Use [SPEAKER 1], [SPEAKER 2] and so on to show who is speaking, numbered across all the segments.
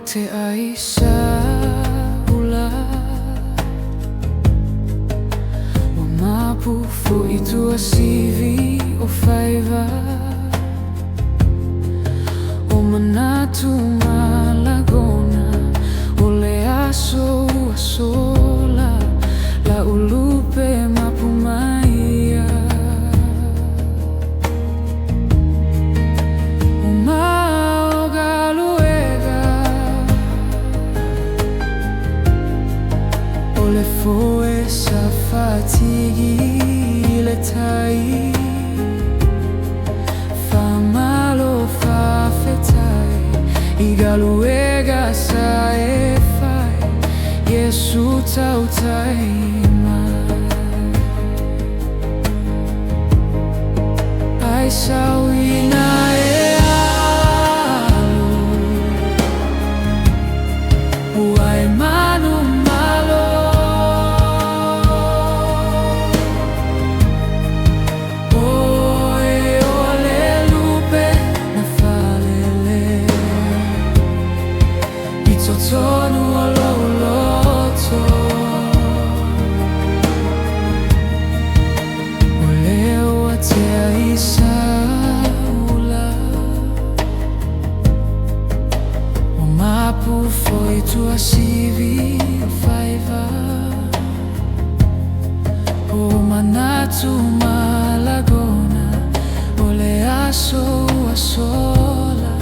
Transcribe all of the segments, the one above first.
[SPEAKER 1] te aisa ula o mapufu I tua sivi o faiva o manatu malagona o le aso a sola la ulupe mapumaia o maogaluega o le foe sa fatigi le tai Igaluega sa e fai Yesu tau taima Ai sauina e alu Uai manu malo Oe ole lupe na falele Tonu o loto O leo a te aisa ula O mapu foi tua sivi o faiva O manatu malagona O le aso a sola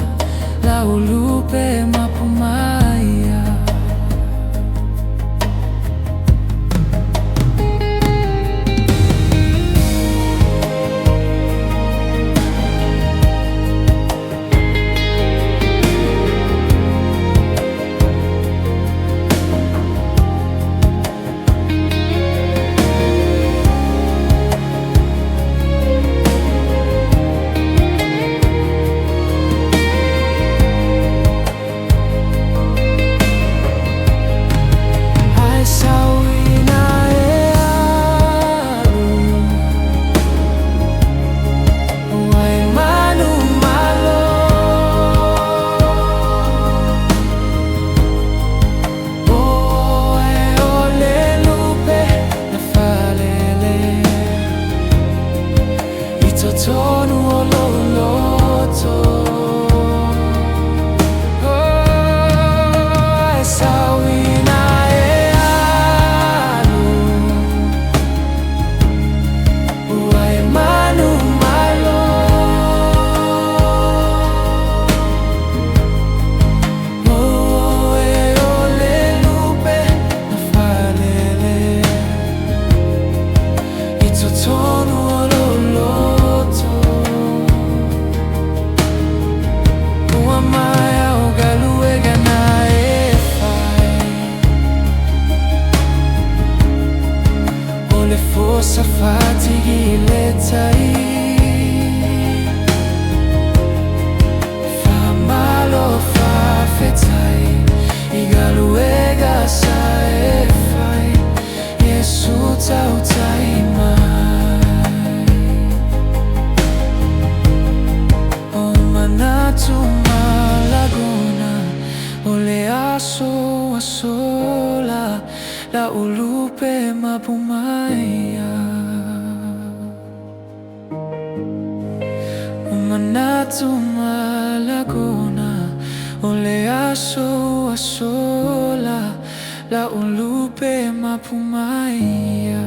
[SPEAKER 1] La ulupe mapumai Tonu o loto Ai sauina e alu Uai manu malo Oe ole lupe na falele Ito tonu o loto Força fatigi le tai Fa malo fa fetai Igaluega sa e fai Yesu tau tai mai O manatu malagona O le aso a sola La ulupe mapumaya O manatu malagona O le aso a sola La ulupe mapumaya